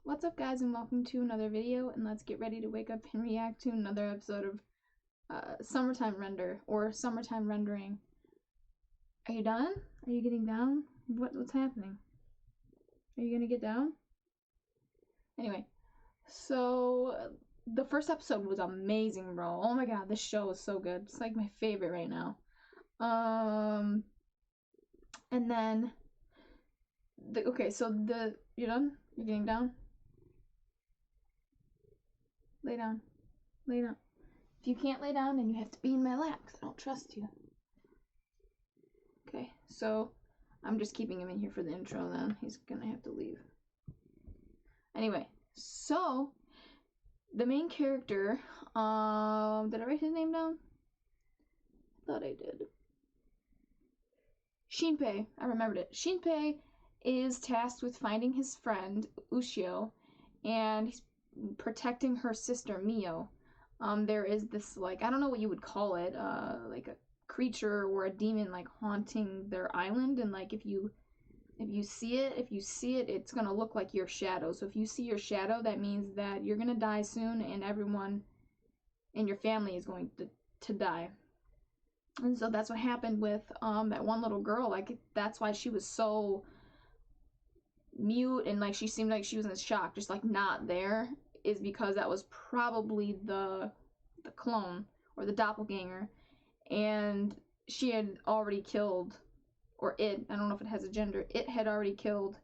What's up, guys, and welcome to another video, and let's get ready to wake up and react to another episode of Summertime Render, or Summertime Rendering. Are you done? Are you getting down? What's happening? Are you gonna get down? Anyway, so the first episode was amazing, bro. Oh my god, this show is so good. It's like my favorite right now. And then you're done? You're getting down? Lay down. Lay down. If you can't lay down, then you have to be in my lap, because I don't trust you. Okay, so I'm just keeping him in here for the intro then. He's gonna have to leave. Anyway, so the main character, did I write his name down? I thought I did. Shinpei, I remembered it. Shinpei is tasked with finding his friend, Ushio, and he's protecting her sister, Mio. There is this, like, I don't know what you would call it, like a creature or a demon, like, haunting their island, and, like, if you see it, it's gonna look like your shadow. So if you see your shadow, that means that you're gonna die soon, and everyone in your family is going to die. And so that's what happened with that one little girl. Like, that's why she was so mute, and like she seemed like she was in shock, just like not there, is because that was probably the clone or the doppelganger, and she had already killed, or it, I don't know if it has a gender, it had already killed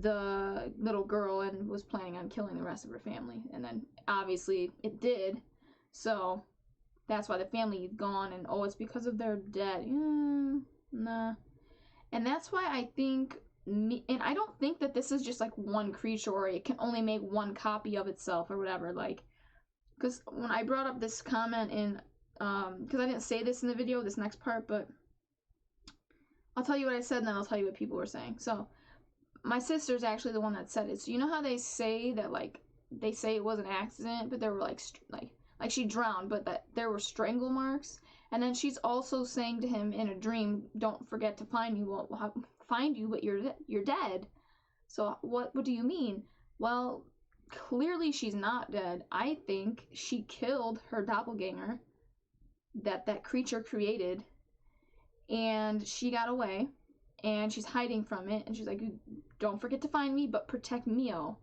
the little girl and was planning on killing the rest of her family, and then obviously it did, so that's why the family is gone, and oh, it's because of their dead. Nah. And that's why I think, and I don't think that this is just like one creature, or it can only make one copy of itself or whatever, like, because when I brought up this comment in, because I didn't say this in the video, this next part, but I'll tell you what I said and then I'll tell you what people were saying. So my sister's actually the one that said it. So you know how they say that, like, they say it was an accident, but there were like she drowned, but that there were strangle marks. And then she's also saying to him in a dream, "Don't forget to find you." Well, find you, but you're dead. So what do you mean? Well, clearly she's not dead. I think she killed her doppelganger that creature created, and she got away, and she's hiding from it, and she's like, "Don't forget to find me, but protect Mio."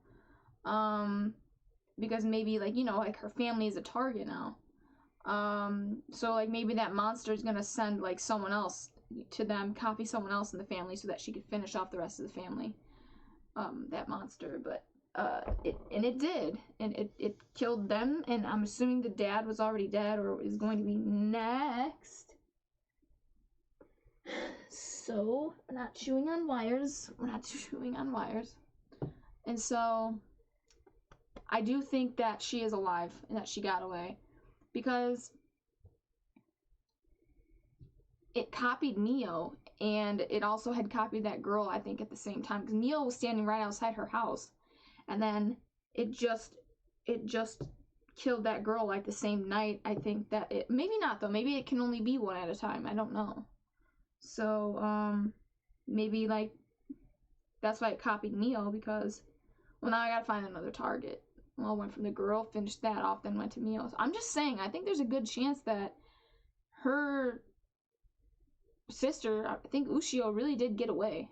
Because maybe, like, you know, like, her family is a target now. So, like, maybe that monster is gonna send, like, someone else to them, copy someone else in the family so that she could finish off the rest of the family. That monster, but, it did, and it killed them, and I'm assuming the dad was already dead, or is going to be next. So, we're not chewing on wires, and so I do think that she is alive and that she got away, because it copied Mio, and it also had copied that girl, I think, at the same time, because Mio was standing right outside her house, and then it just killed that girl, like, the same night. I think that it, maybe not though, maybe it can only be one at a time, I don't know. So maybe, like, that's why it copied Mio, because, well, now I gotta find another target. Well, I went from the girl, finished that off, then went to Mio. So I'm just saying, I think there's a good chance that her sister, I think Ushio, really did get away.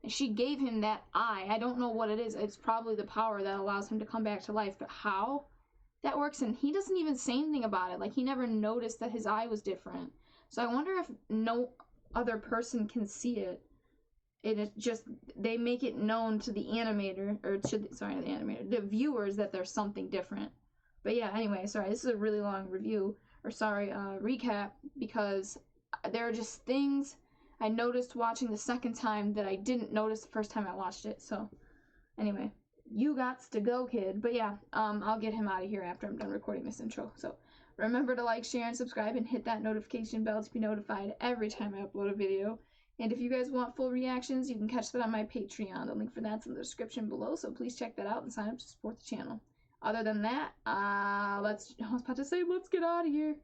And she gave him that eye. I don't know what it is. It's probably the power that allows him to come back to life. But how that works, and he doesn't even say anything about it. Like, he never noticed that his eye was different. So I wonder if no other person can see it. It is just, they make it known to the animator, or the viewers, that there's something different. But yeah, anyway, sorry, this is a really long review, or recap, because there are just things I noticed watching the second time that I didn't notice the first time I watched it. So anyway, you gots to go, kid. But yeah, I'll get him out of here after I'm done recording this intro. So remember to like, share, and subscribe, and hit that notification bell to be notified every time I upload a video. And if you guys want full reactions, you can catch that on my Patreon. The link for that's in the description below, so please check that out and sign up to support the channel. Other than that, I was about to say, let's get out of here.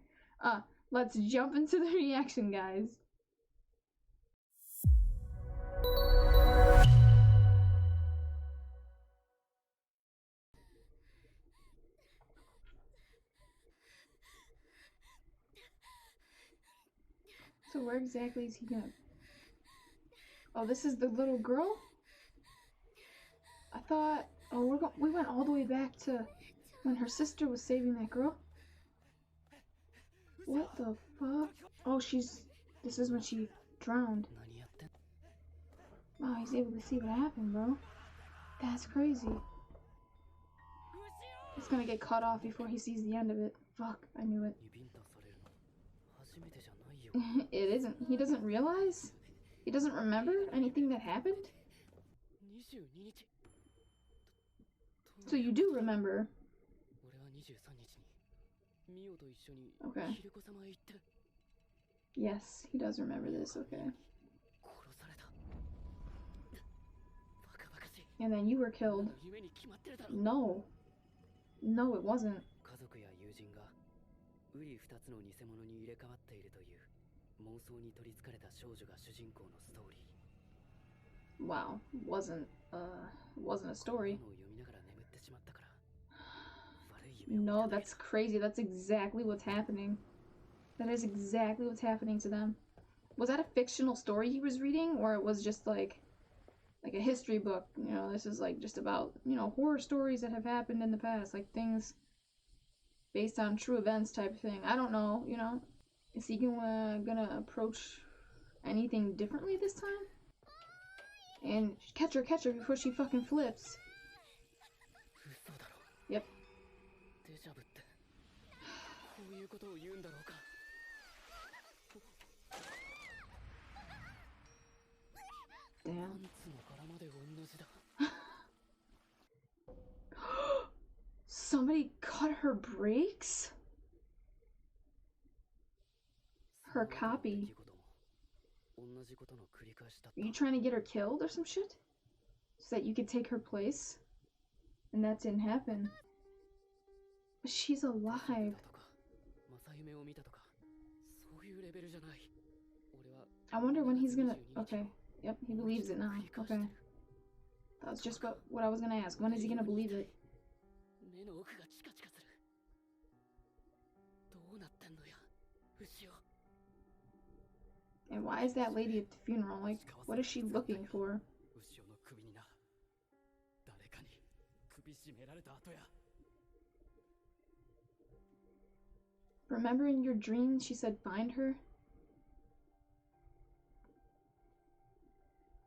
Let's jump into the reaction, guys. So where exactly is he gonna... Oh, this is the little girl? I thought... Oh, we went all the way back to when her sister was saving that girl. What the fuck? Oh, this is when she drowned. Wow, he's able to see what happened, bro. That's crazy. It's gonna get cut off before he sees the end of it. Fuck, I knew it. It isn't. He doesn't realize? He doesn't remember anything that happened? So you do remember. Okay. Yes, he does remember this, okay. And then you were killed. No. No, it wasn't. Wow, wasn't a story. No, that's crazy. That's exactly what's happening. That is exactly what's happening to them. Was that a fictional story he was reading, or it was just like a history book? You know, this is like just about, you know, horror stories that have happened in the past, like things based on true events type of thing. I don't know, you know. Is he gonna approach anything differently this time? And catch her before she fucking flips. Yep. Damn. Somebody cut her brakes? Her copy. Are you trying to get her killed or some shit? So that you could take her place? And that didn't happen. But she's alive. I wonder when he's gonna... Okay. Yep, he believes it now. Okay. That was just what I was gonna ask. When is he gonna believe it? And why is that lady at the funeral? Like, what is she looking for? Remember in your dreams she said find her?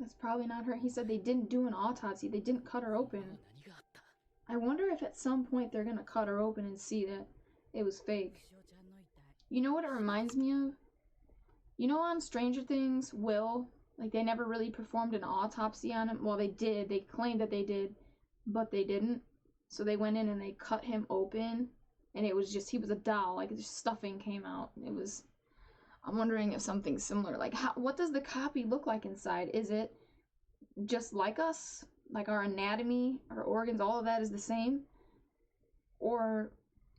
That's probably not her. He said they didn't do an autopsy. They didn't cut her open. I wonder if at some point they're gonna cut her open and see that it was fake. You know what it reminds me of? You know on Stranger Things, Will, like they never really performed an autopsy on him. Well, they did. They claimed that they did, but they didn't. So they went in and they cut him open, and it was just, he was a doll. Like, just stuffing came out. It was, I'm wondering if something similar. Like, what does the copy look like inside? Is it just like us? Like our anatomy, our organs, all of that is the same? Or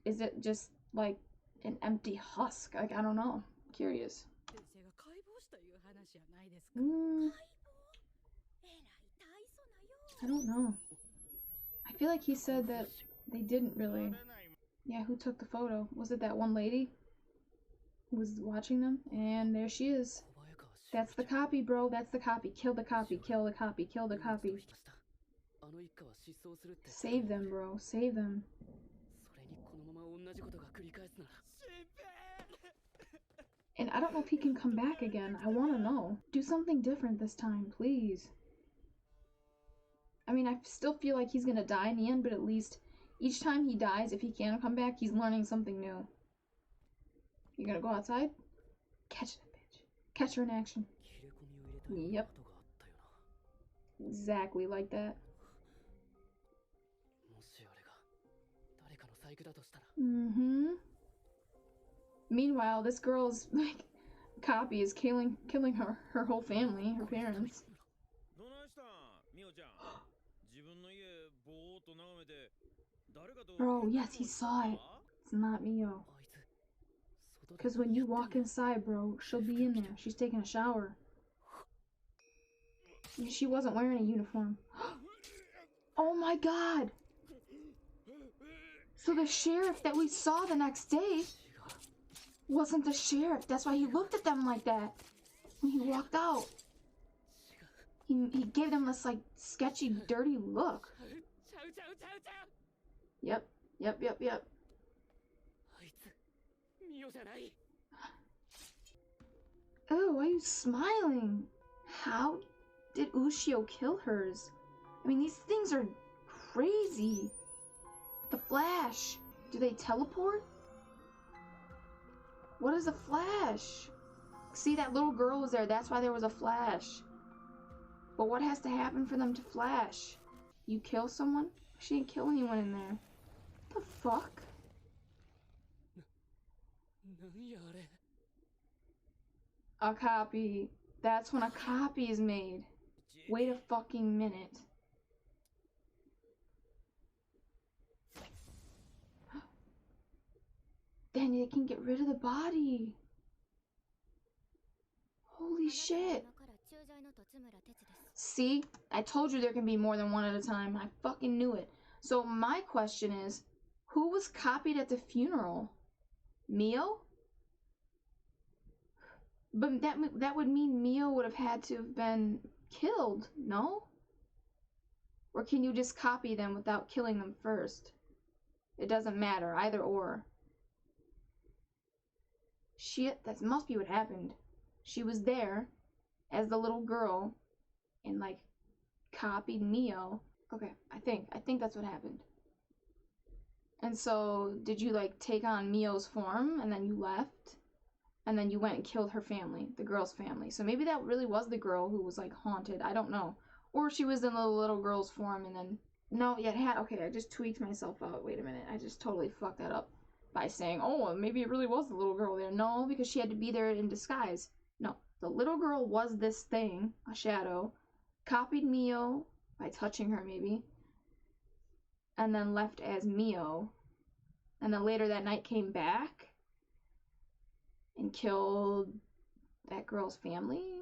is it just like an empty husk? Like, I don't know. I'm curious. I don't know. I feel like he said that they didn't really. Yeah, who took the photo? Was it that one lady who was watching them? And there she is. That's the copy, bro. That's the copy. Kill the copy. Kill the copy. Kill the copy. Save them, bro. Save them. And I don't know if he can come back again. I want to know. Do something different this time, please. I mean, I still feel like he's gonna die in the end, but at least each time he dies, if he can come back, he's learning something new. You gonna go outside? Catch that bitch. Catch her in action. Yep. Exactly like that. Mm-hmm. Meanwhile, this girl's, like, copy is killing her whole family, her parents. Bro, yes, he saw it. It's not Mio. Because when you walk inside, bro, she'll be in there. She's taking a shower. She wasn't wearing a uniform. Oh my god! So the sheriff that we saw the next day wasn't the sheriff. That's why he looked at them like that when he walked out. He gave them this, like, sketchy, dirty look. Yep. Oh, why are you smiling? How did Ushio kill hers? I mean, these things are crazy. The Flash. Do they teleport? What is a Flash? See, that little girl was there. That's why there was a Flash. But what has to happen for them to flash? You kill someone? She didn't kill anyone in there. What the fuck? A copy. That's when a copy is made. Wait a fucking minute. Then they can get rid of the body. Holy shit. See? I told you there can be more than one at a time. I fucking knew it. So my question is, who was copied at the funeral? Mio? But that would mean Mio would have had to have been killed, no? Or can you just copy them without killing them first? It doesn't matter, either or. Shit, that must be what happened. She was there as the little girl and, like, copied Mio. Okay, I think that's what happened. And so, did you, like, take on Mio's form and then you left? And then you went and killed her family, the girl's family. So maybe that really was the girl who was, like, haunted. I don't know. Or she was in the little girl's form and then... No, yeah, it had... Okay, I just tweaked myself out. Wait a minute. I just totally fucked that up by saying, oh, maybe it really was the little girl there. No, because she had to be there in disguise. No, the little girl was this thing, a shadow, copied Mio by touching her, maybe, and then left as Mio. And then later that night came back and killed that girl's family?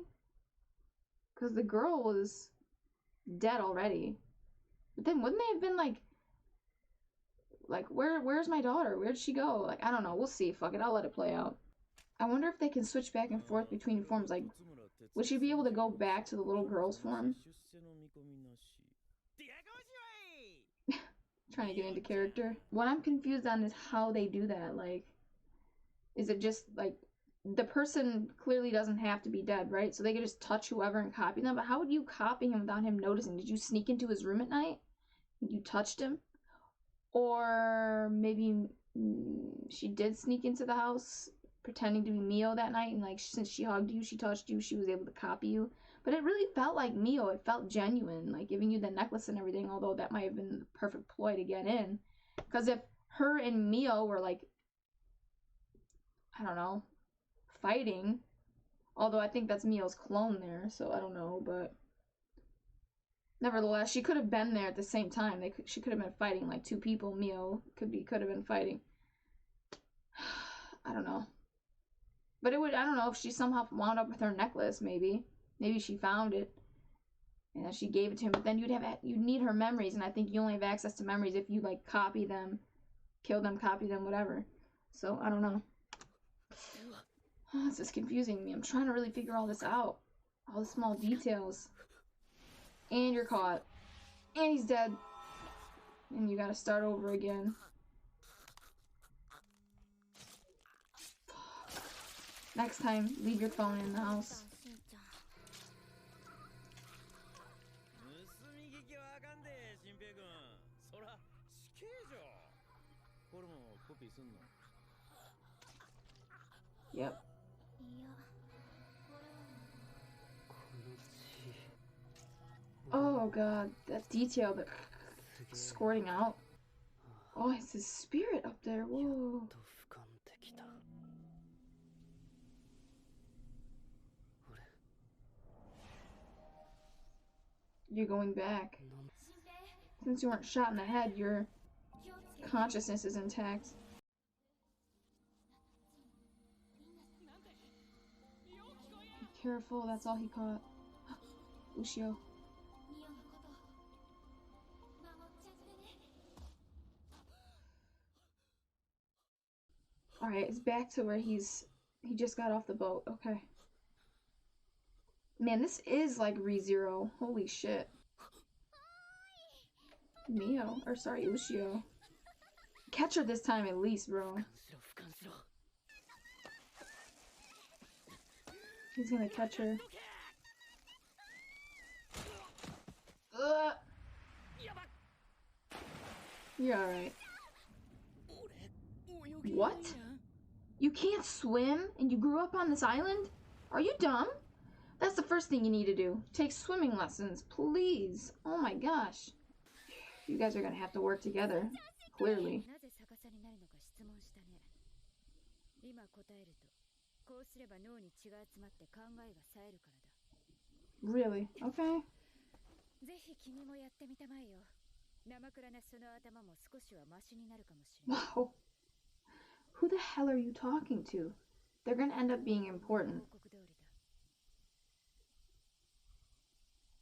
Because the girl was dead already. But then wouldn't they have been like, where's my daughter? Where'd she go? Like, I don't know. We'll see. Fuck it. I'll let it play out. I wonder if they can switch back and forth between forms. Like, would she be able to go back to the little girl's form? Trying to get into character. What I'm confused on is how they do that. Like, is it just, like, the person clearly doesn't have to be dead, right? So they could just touch whoever and copy them. But how would you copy him without him noticing? Did you sneak into his room at night? You touched him? Or maybe she did sneak into the house pretending to be Mio that night, and, like, since she hugged you, she touched you, she was able to copy you. But it really felt like Mio. It felt genuine, like giving you the necklace and everything, although that might have been the perfect ploy to get in. Because if her and Mio were, like, I don't know, fighting, although I think that's Mio's clone there, so I don't know, but nevertheless, she could have been there at the same time. She could have been fighting, like, two people. Mio could have been fighting. I don't know. But it would, I don't know, if she somehow wound up with her necklace, maybe. Maybe she found it. And then she gave it to him. But then you'd need her memories. And I think you only have access to memories if you, like, copy them. Kill them, copy them, whatever. So, I don't know. Oh, this is confusing me. I'm trying to really figure all this out. All the small details. And you're caught. And he's dead. And you gotta start over again. Next time, leave your phone in the house. Yep. Oh god, that detail, that squirting out. Oh, it's his spirit up there. Whoa. You're going back. Since you weren't shot in the head, your consciousness is intact. Be careful, that's all he caught. Ushio. Alright, it's back to where he just got off the boat. Okay. Man, this is like ReZero. Holy shit. Mio. Or sorry, Ushio. Catch her this time at least, bro. He's gonna catch her. Ugh. You're alright. What? You can't swim and you grew up on this island? Are you dumb? That's the first thing you need to do. Take swimming lessons, please. Oh my gosh. You guys are gonna have to work together. Clearly. Really? Okay. Wow. Who the hell are you talking to? They're gonna end up being important.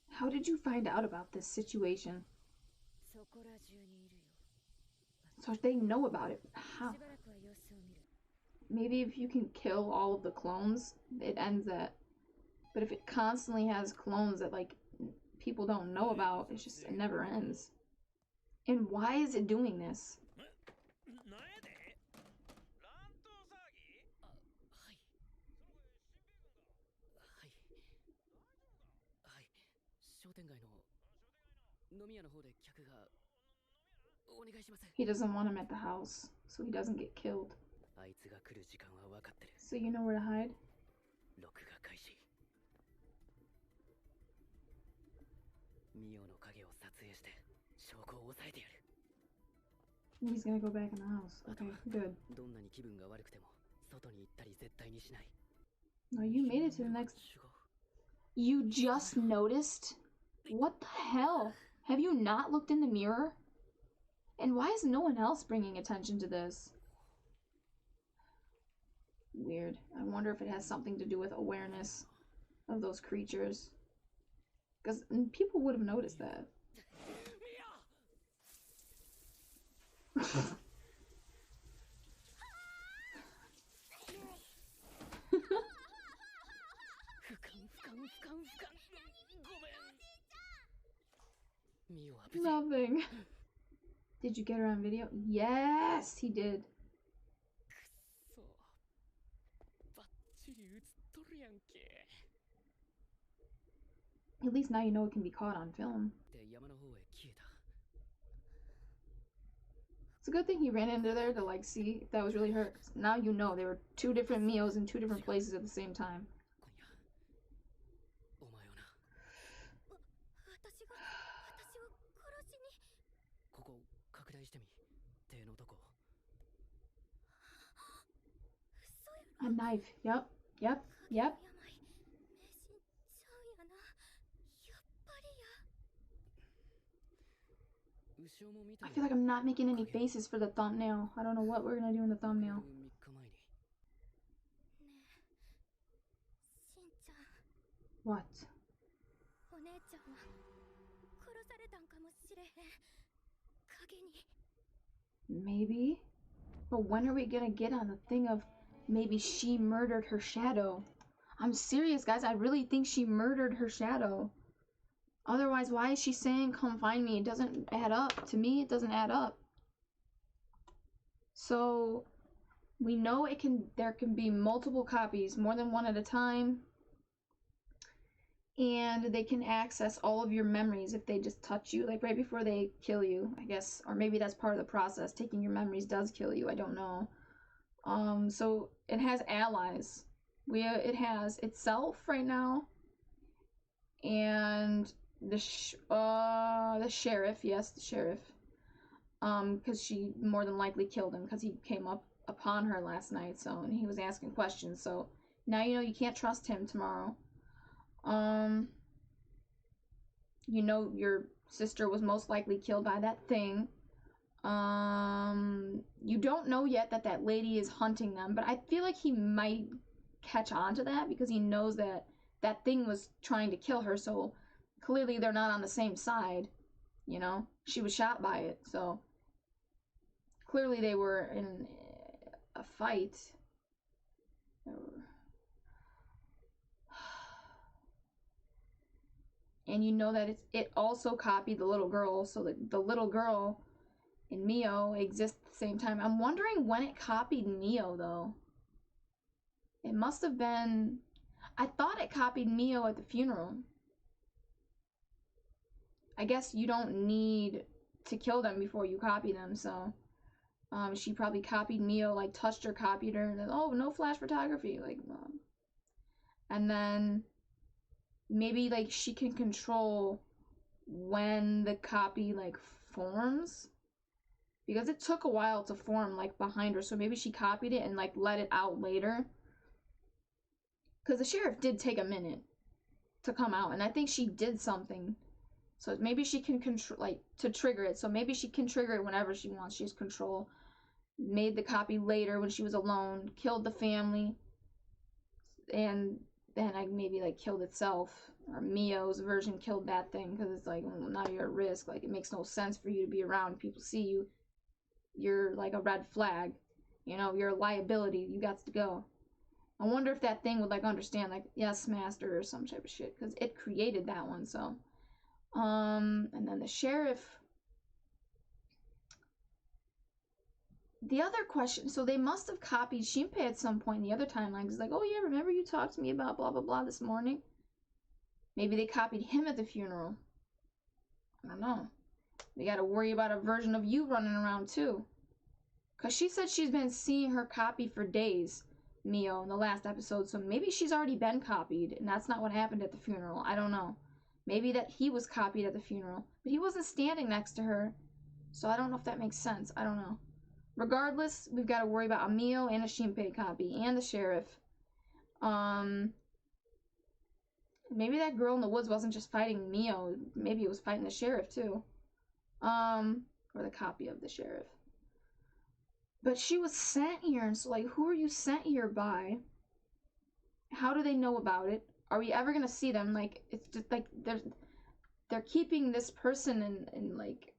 How did you find out about this situation? So they know about it. How? Maybe if you can kill all of the clones, it ends that. But if it constantly has clones that, like, people don't know about, it never ends. And why is it doing this? He doesn't want him at the house, so he doesn't get killed. So you know where to hide? He's gonna go back in the house. Okay, good. No, you made it to the next... You just noticed? What the hell? Have you not looked in the mirror? And why is no one else bringing attention to this? Weird. I wonder if it has something to do with awareness of those creatures. Because people would have noticed that. Nothing. Did you get her on video? Yes, he did. At least now you know it can be caught on film. It's a good thing he ran into there to, like, see if that was really her. Now you know there were two different Mios in two different places at the same time. A knife. Yep. Yep. Yep. I feel like I'm not making any faces for the thumbnail. I don't know what we're gonna do in the thumbnail. What? Maybe? But when are we gonna get on the thing of maybe she murdered her shadow? I'm serious, guys. I really think she murdered her shadow. Otherwise, why is she saying, come find me? It doesn't add up. To me, it doesn't add up. So, we know there can be multiple copies, more than one at a time. And they can access all of your memories if they just touch you, like right before they kill you, I guess. Or maybe that's part of the process. Taking your memories does kill you. I don't know. So it has allies. It has itself right now. And the sheriff, yes, the sheriff. Because she more than likely killed him because he came up upon her last night, so, and he was asking questions, so now you know you can't trust him tomorrow. You know your sister was most likely killed by that thing. You don't know yet that that lady is hunting them, but I feel like he might catch on to that because he knows that that thing was trying to kill her, so clearly they're not on the same side, you know? She was shot by it, so clearly they were in a fight. And you know that it also copied the little girl, so the little girl and Mio exist at the same time. I'm wondering when it copied Mio, though. It must have been... I thought it copied Mio at the funeral. I guess you don't need to kill them before you copy them, so... she probably copied Mio, like, touched her, copied her, and then, oh, no flash photography, like... and then... maybe, like, she can control when the copy, like, forms. Because it took a while to form, like, behind her. So maybe she copied it and, like, let it out later. Because the sheriff did take a minute to come out. And I think she did something. So maybe she can control, like, to trigger it. So maybe she can trigger it whenever she wants. She has control. Made the copy later when she was alone. Killed the family. And then I maybe, like, killed itself. Or Mio's version killed that thing. Because it's like, well, now you're at risk. Like, it makes no sense for you to be around. People see you. You're like a red flag, you know, you're a liability, you got to go. I wonder if that thing would, like, understand, like, yes, master, or some type of shit, because it created that one, so. And then the sheriff. The other question, so they must have copied Shinpei at some point in the other timeline, because, like, oh yeah, remember you talked to me about blah, blah, blah this morning? Maybe they copied him at the funeral. I don't know. They gotta worry about a version of you running around, too. Because she said she's been seeing her copy for days, Mio, in the last episode. So maybe she's already been copied, and that's not what happened at the funeral. I don't know. Maybe that he was copied at the funeral. But he wasn't standing next to her. So I don't know if that makes sense. I don't know. Regardless, we've got to worry about a Mio and a Shinpei copy. And the sheriff. Maybe that girl in the woods wasn't just fighting Mio. Maybe it was fighting the sheriff, too. Or the copy of the sheriff. But she was sent here, and so, like, who are you sent here by? How do they know about it? Are we ever gonna see them? Like, it's just, like, they're keeping this person in like,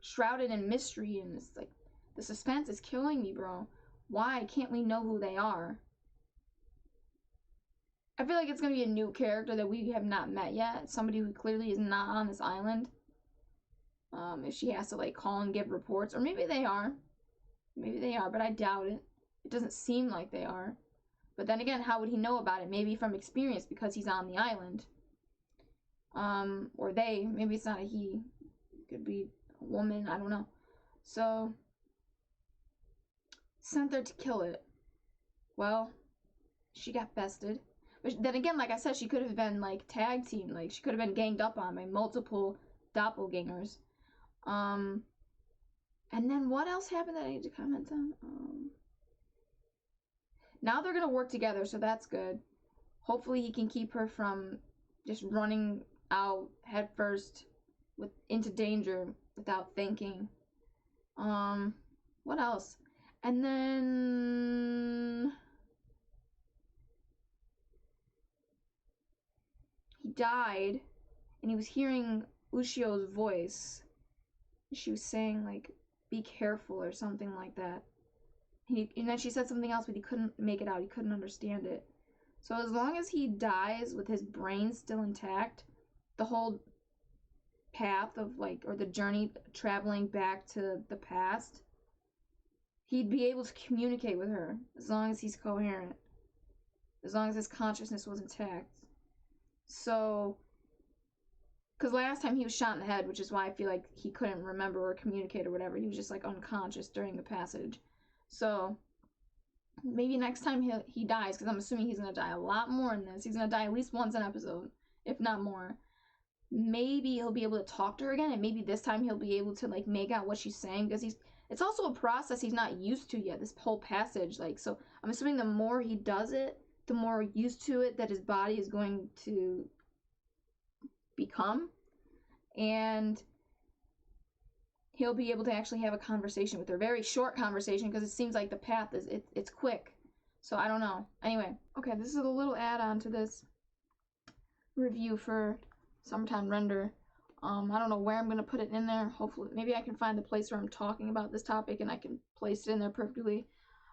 shrouded in mystery, and it's, like, the suspense is killing me, bro. Why can't we know who they are? I feel like it's gonna be a new character that we have not met yet. Somebody who clearly is not on this island. If she has to, like, call and give reports. Or maybe they are. Maybe they are, but I doubt it. It doesn't seem like they are. But then again, how would he know about it? Maybe from experience, because he's on the island. Or they. Maybe it's not a he. It could be a woman. I don't know. So, sent there to kill it. Well, she got bested. But then again, like I said, she could have been, like, tag team. Like, she could have been ganged up on by multiple doppelgangers. And then what else happened that I need to comment on? Now they're gonna work together, so that's good. Hopefully he can keep her from just running out head first into danger without thinking. What else? And then he died, and he was hearing Ushio's voice. She was saying, like, be careful or something like that. And then she said something else, but he couldn't make it out. He couldn't understand it. So as long as he dies with his brain still intact, the whole path of, like, or the journey traveling back to the past, he'd be able to communicate with her as long as he's coherent. As long as his consciousness was intact. So, because last time he was shot in the head, which is why I feel like he couldn't remember or communicate or whatever. He was just, like, unconscious during the passage. So, maybe next time he dies, because I'm assuming he's going to die a lot more in this. He's going to die at least once an episode, if not more. Maybe he'll be able to talk to her again, and maybe this time he'll be able to, like, make out what she's saying, because it's also a process he's not used to yet, this whole passage. Like, so I'm assuming the more he does it, the more used to it that his body is going to become, and he'll be able to actually have a conversation with her. Very short conversation, because it seems like the path is, it's quick. So I don't know. Anyway, okay, this is a little add-on to this review for Summertime Render. I don't know where I'm going to put it in there. Hopefully, maybe I can find the place where I'm talking about this topic and I can place it in there perfectly.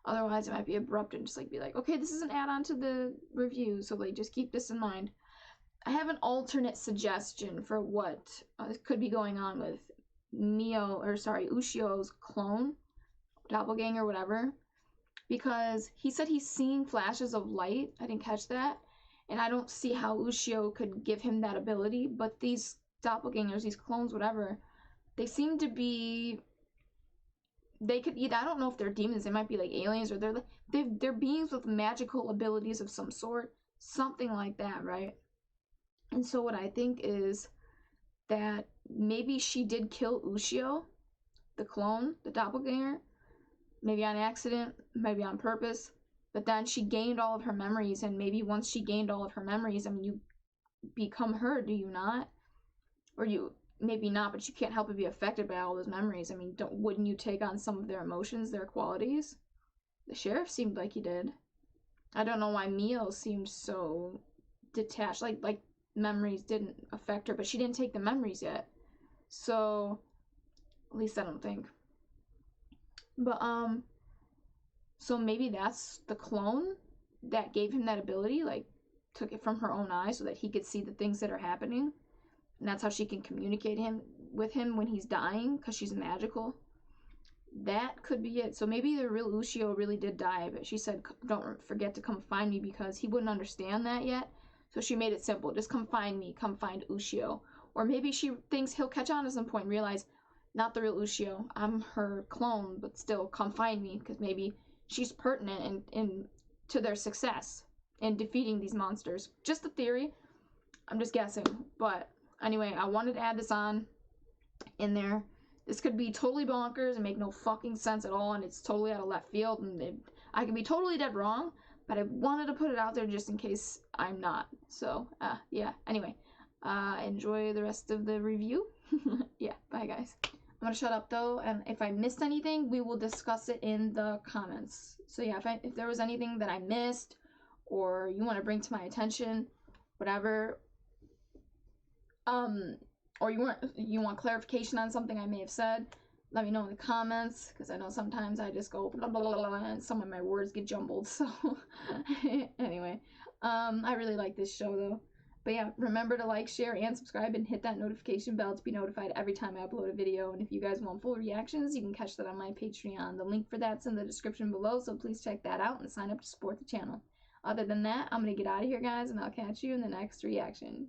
Otherwise, it might be abrupt and just like be like, okay, this is an add-on to the review, so like just keep this in mind. I have an alternate suggestion for what could be going on with Ushio's clone, doppelganger, whatever, because he said he's seeing flashes of light. I didn't catch that, and I don't see how Ushio could give him that ability. But these doppelgangers, these clones, whatever, they seem to be. They could either, I don't know if they're demons. They might be like aliens, or they're beings with magical abilities of some sort, something like that, right? And so what I think is that maybe she did kill Ushio, the clone, the doppelganger, maybe on accident, maybe on purpose, but then she gained all of her memories, and maybe once she gained all of her memories, I mean, you become her, do you not? Or you, maybe not, but you can't help but be affected by all those memories. I mean, wouldn't you take on some of their emotions, their qualities? The sheriff seemed like he did. I don't know why Mio seemed so detached, like memories didn't affect her, but she didn't take the memories yet. So, at least I don't think. But, so maybe that's the clone that gave him that ability, like, took it from her own eyes so that he could see the things that are happening. And that's how she can communicate with him when he's dying, because she's magical. That could be it. So maybe the real Ushio really did die, but she said, don't forget to come find me, because he wouldn't understand that yet. So she made it simple. Just come find me. Come find Ushio. Or maybe she thinks he'll catch on at some point and realize, not the real Ushio. I'm her clone, but still, come find me, because maybe she's pertinent in to their success in defeating these monsters. Just a theory. I'm just guessing. But anyway, I wanted to add this on in there. This could be totally bonkers and make no fucking sense at all, and it's totally out of left field, and I could be totally dead wrong, but I wanted to put it out there just in case I'm not. So, yeah. Anyway, enjoy the rest of the review. Yeah, bye guys. I'm gonna shut up though, and if I missed anything, we will discuss it in the comments. So yeah, if there was anything that I missed, or you want to bring to my attention, whatever, or you want clarification on something I may have said, let me know in the comments, because I know sometimes I just go blah, blah, blah, blah, and some of my words get jumbled. So anyway, I really like this show though. But yeah, remember to like, share, and subscribe, and hit that notification bell to be notified every time I upload a video. And if you guys want full reactions, you can catch that on my Patreon. The link for that's in the description below, so please check that out and sign up to support the channel. Other than that, I'm going to get out of here, guys, and I'll catch you in the next reaction.